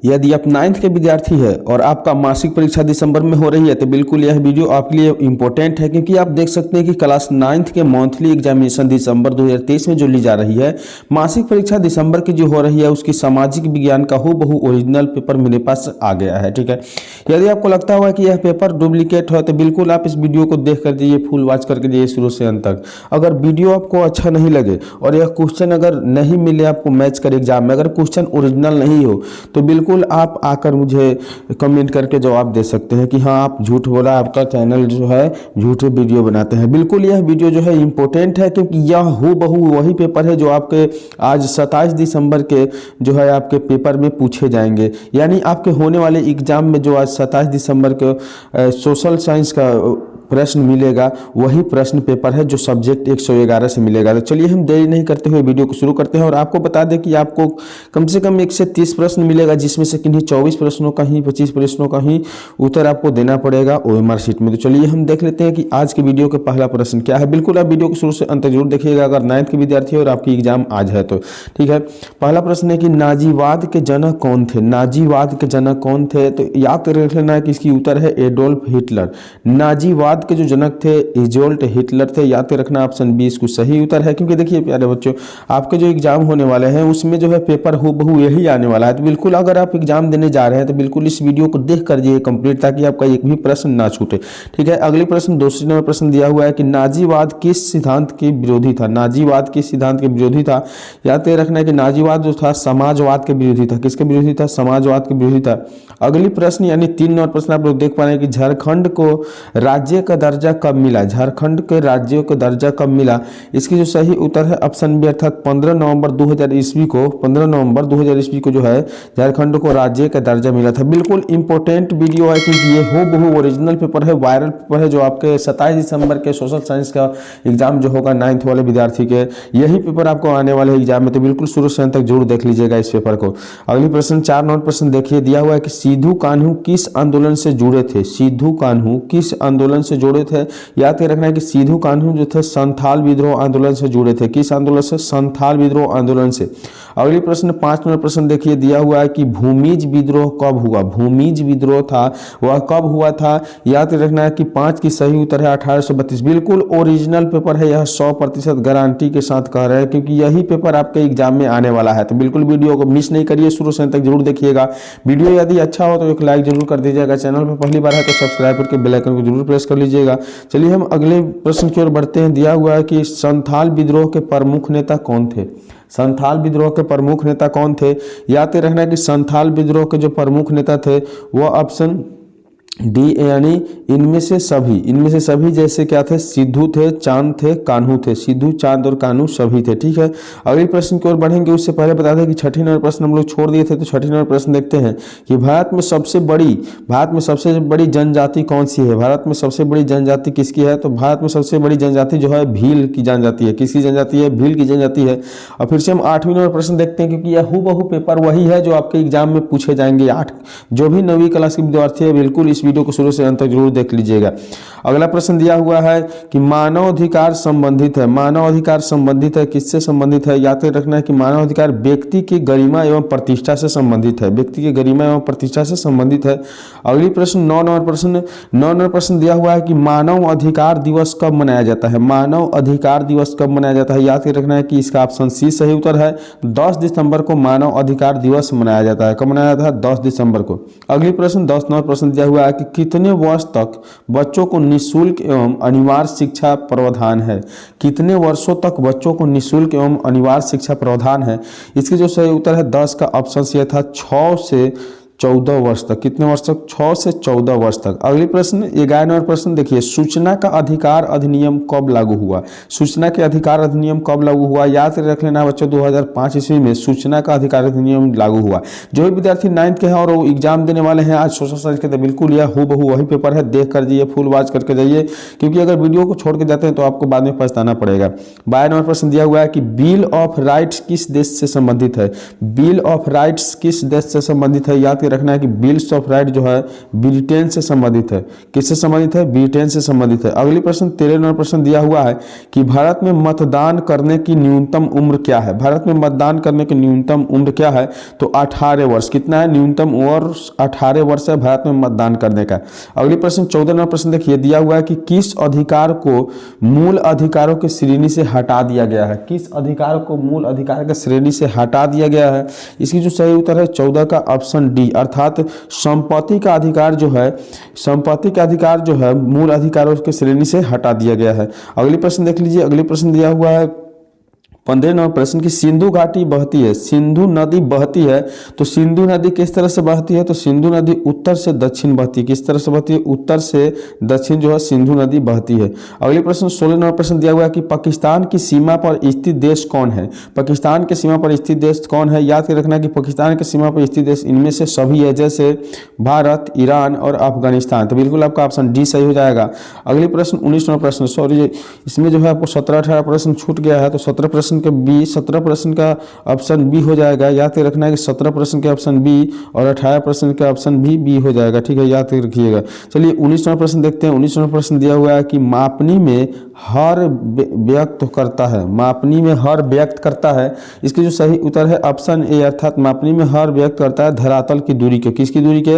यदि आप 9th के विद्यार्थी हैं और आपका मासिक परीक्षा दिसंबर में हो रही है तो बिल्कुल यह वीडियो आपके लिए इम्पोर्टेंट है, क्योंकि आप देख सकते हैं कि क्लास 9th के मंथली एग्जामिनेशन दिसंबर 2023 में जो ली जा रही है, मासिक परीक्षा दिसंबर की जो हो रही है उसकी सामाजिक विज्ञान का हूबहू ओरिजिनल पेपर मेरे पास आ गया है। ठीक है, यदि आपको लगता हुआ कि यह पेपर डुप्लीकेट हो तो बिल्कुल आप इस वीडियो को देख कर जाइए, फुल वॉच करके जाइए शुरू से अंत तक। अगर वीडियो आपको अच्छा नहीं लगे और यह क्वेश्चन अगर नहीं मिले आपको मैच कर एग्जाम में, अगर क्वेश्चन ओरिजिनल नहीं हो तो बिल्कुल आप आकर मुझे कमेंट करके जवाब दे सकते हैं कि हाँ आप झूठ बोला, आपका चैनल जो है झूठे वीडियो बनाते हैं। बिल्कुल यह वीडियो जो है इम्पोर्टेंट है, क्योंकि यह हूबहू वही पेपर है जो आपके आज 27 दिसंबर के जो है आपके पेपर में पूछे जाएंगे। यानी आपके होने वाले एग्जाम में जो आज 27 दिसंबर के सोशल साइंस का प्रश्न मिलेगा, वही प्रश्न पेपर है जो सब्जेक्ट 111 से मिलेगा। तो चलिए हम देरी नहीं करते हुए वीडियो को शुरू करते हैं और आपको बता दें कि आपको कम से कम 1 से 30 प्रश्न मिलेगा, जिसमें से किन्हीं 24 प्रश्नों का ही 25 प्रश्नों का ही उत्तर आपको देना पड़ेगा OMR शीट में। तो चलिए हम देख लेते हैं कि आज के वीडियो का पहला प्रश्न क्या है। बिल्कुल आप वीडियो को शुरू से अंत जरूर देखिएगा अगर 9th के विद्यार्थी है और आपकी एग्जाम आज है तो। ठीक है, पहला प्रश्न है कि नाजीवाद के जनक कौन थे। नाजीवाद के जनक कौन थे, तो याद रख लेना है कि इसकी उत्तर है एडोल्फ हिटलर। नाजीवाद के जो जनक थे एडोल्फ हिटलर थे, याद रखना ऑप्शन बी इसको सही उत्तर है। क्योंकि देखिए प्यारे बच्चों, आपके जो एग्जाम होने वाले हैं उसमें जो है पेपर हूबहू यही आने वाला है। तो बिल्कुल अगर आप एग्जाम देने जा रहे हैं तो बिल्कुल इस वीडियो को देख कर जाइए कंप्लीट, ताकि आपका एक भी प्रश्न ना छूटे। ठीक है, अगले प्रश्न दूसरे नंबर प्रश्न दिया हुआ है कि नाजीवाद किस सिद्धांत के विरोधी था। नाजीवाद किस सिद्धांत के विरोधी था, याद रखना है कि नाजीवाद जो था समाजवाद के विरोधी था। किसके विरोधी था, समाजवाद के विरोधी था। अगली प्रश्न यानी 3 नंबर प्रश्न आप लोग देख पा रहे हैं कि झारखंड को राज्य का दर्जा कब मिला। झारखंड के राज्यों को दर्जा कब मिला, इसकी जो सही उत्तर है ऑप्शन बी अर्थात 15 नवंबर 2000 ईस्वी को, 15 नवंबर 2000 ईस्वी को जो है झारखंड को राज्य का दर्जा मिला था। बिल्कुल इंपॉर्टेंट वीडियो है क्योंकि ये हूबहू ओरिजिनल पेपर है, वायरल पेपर है, जो आपके 27 दिसंबर के सोशल साइंस का एग्जाम जो होगा 9th वाले विद्यार्थी के, यही पेपर आपको आने वाले एग्जाम में, तो बिल्कुल शुरू से अंत तक जरूर देख लीजिएगा इस पेपर को। अगली प्रश्न 4 नंबर प्रश्न देखिए, दिया हुआ है कि सिद्धू कान्हू किस आंदोलन से जुड़े थे। सिद्धू कान्हू किस आंदोलन से जुड़े थे, याद रखना है कि सिद्धू कान्हू जो थे संथाल विद्रोह आंदोलन से जुड़े थे। किस आंदोलन से, संथाल विद्रोह आंदोलन से। अगली प्रश्न 5 नंबर प्रश्न देखिए, दिया हुआ है कि भूमिज विद्रोह कब हुआ। भूमिज विद्रोह था वह कब हुआ था, याद रखना है कि 5 की सही उत्तर है 1832। बिल्कुल ओरिजिनल पेपर है, यह 100% गारंटी के साथ कह रहे हैं, क्योंकि यही पेपर आपके एग्जाम में आने वाला है। तो बिल्कुल वीडियो को मिस नहीं करिए, शुरू से अंत तक जरूर देखिएगा। वीडियो यदि अच्छा हो तो एक लाइक जरूर कर दीजिएगा, चैनल पर पहली बार है तो सब्सक्राइब करके बेल आइकन को जरूर प्रेस कर लीजिएगा। चलिए हम अगले प्रश्न की ओर बढ़ते हैं। दिया हुआ है कि संथाल विद्रोह के प्रमुख नेता कौन थे। संथाल विद्रोह के प्रमुख नेता कौन थे, याद रखना है कि संथाल विद्रोह के जो प्रमुख नेता थे वह ऑप्शन डी यानी इनमें से सभी जैसे क्या थे, सिद्धू थे, चांद थे, कान्हू थे। सिद्धू, चांद और कान्हू सभी थे। ठीक है, अगले प्रश्न की ओर बढ़ेंगे उससे पहले बता दें कि 6 नंबर प्रश्न हम लोग छोड़ दिए थे, तो 6 नंबर प्रश्न देखते हैं कि भारत में सबसे बड़ी जनजाति कौन सी है। भारत में सबसे बड़ी जनजाति किसकी है, तो भारत में सबसे बड़ी जनजाति जो है भील की जनजाति है। किसकी जनजाति है, भील की जनजाति है। और फिर से हम 8वें नंबर प्रश्न देखते हैं, क्योंकि यह हूबहू पेपर वही है जो आपके एग्जाम में पूछे जाएंगे। जो भी 9वीं क्लास के विद्यार्थी है बिल्कुल इस वीडियो को शुरू से अंत तक जरूर देख लीजिएगा। अगला प्रश्न दिया हुआ है कि मानव अधिकार संबंधित है। मानव अधिकार संबंधित है, किससे संबंधित है, याद रखना है कि मानव अधिकार व्यक्ति की गरिमा एवं प्रतिष्ठा से संबंधित है। व्यक्ति की गरिमा एवं प्रतिष्ठा से संबंधित है। अगली प्रश्न 9 नंबर प्रश्न दिया हुआ है कि मानव अधिकार दिवस कब मनाया जाता है। मानव अधिकार दिवस कब मनाया जाता है, याद रखना है कि इसका ऑप्शन सी सही उत्तर है। 10 दिसंबर को मानव अधिकार दिवस मनाया जाता है। कब मनाया जाता है, 10 दिसंबर को। अगली प्रश्न 10 नंबर प्रश्न दिया हुआ है कि कितने वर्ष तक बच्चों को निःशुल्क एवं अनिवार्य शिक्षा प्रावधान है। कितने वर्षों तक बच्चों को निःशुल्क एवं अनिवार्य शिक्षा प्रावधान है, इसकी जो सही उत्तर है 10 का ऑप्शन सी था 6 से 14 वर्ष तक। कितने वर्ष तक, 6 से 14 वर्ष तक। अगली प्रश्न 11 नंबर प्रश्न देखिए, सूचना का अधिकार अधिनियम कब लागू हुआ। सूचना के अधिकार अधिनियम कब लागू हुआ, याद रख लेना बच्चों 2005 ईस्वी में सूचना का अधिकार अधिनियम लागू हुआ। जो भी विद्यार्थी 9th के हैं और वो एग्जाम देने वाले हैं आज सोशल साइंस के, तो बिल्कुल यह हूबहू वही पेपर है, देख कर जाइए, फुल वॉच करके जाइए, क्योंकि अगर वीडियो को छोड़ के जाते हैं तो आपको बाद में पछताना पड़ेगा। 12 नंबर प्रश्न दिया हुआ है कि बिल ऑफ राइट्स किस देश से संबंधित है। बिल ऑफ राइट्स किस देश से संबंधित है, याद के रखना है कि बिल्स ऑफ राइट जो है ब्रिटेन से संबंधित है। किससे संबंधित है? ब्रिटेन से संबंधित है। अगली प्रश्न 13 नंबर प्रश्न दिया हुआ है कि भारत में मतदान करने की न्यूनतम उम्र क्या है? भारत में मतदान करने की न्यूनतम उम्र क्या है? तो 18 वर्ष। कितना है? न्यूनतम उम्र 18 वर्ष है भारत में मतदान करने का। अगली प्रश्न 14 नंबर प्रश्न देखिए, दिया हुआ है कि किस अधिकार को मूल अधिकारों की श्रेणी से हटा दिया गया है? किस अधिकार को मूल अधिकार की श्रेणी से हटा दिया गया है? इसकी जो सही उत्तर है 14 का ऑप्शन डी, अर्थात संपत्ति का अधिकार जो है, संपत्ति का अधिकार जो है मूल अधिकारों की श्रेणी से हटा दिया गया है। अगली प्रश्न देख लीजिए, अगली प्रश्न दिया हुआ है 15 नंबर प्रश्न की सिंधु घाटी बहती है, सिंधु नदी बहती है, तो सिंधु नदी किस तरह से बहती है? तो सिंधु नदी उत्तर से दक्षिण बहती है। किस तरह से बहती है? उत्तर से दक्षिण जो है सिंधु नदी बहती है। अगले प्रश्न 16 नंबर प्रश्न दिया हुआ है कि पाकिस्तान की सीमा पर स्थित देश कौन है? पाकिस्तान की सीमा पर स्थित देश कौन है? याद कर रखना कि पाकिस्तान की सीमा पर स्थित देश इनमें से सभी है, जैसे भारत, ईरान और अफगानिस्तान। तो बिल्कुल आपका ऑप्शन डी सही हो जाएगा। अगले प्रश्न 19 नंबर प्रश्न, सॉरी इसमें जो है आपको 17-18 प्रश्न छूट गया है, तो 17 प्रश्न के बी, 17 प्रश्न का ऑप्शन बी हो जाएगा। याद कर रखना है कि 17 प्रश्न के ऑप्शन बी और 18 प्रश्न के ऑप्शन भी बी हो जाएगा। ठीक है, याद कर रखिएगा। चलिए 19वां प्रश्न देखते हैं। 19वां प्रश्न दिया हुआ है कि मापनी में हर व्यक्त करता है, मापनी में हर व्यक्त करता है। इसके जो सही उत्तर है ऑप्शन ए, अर्थात मापनी में हर व्यक्त करता है धरातल की दूरी के। किसकी दूरी के?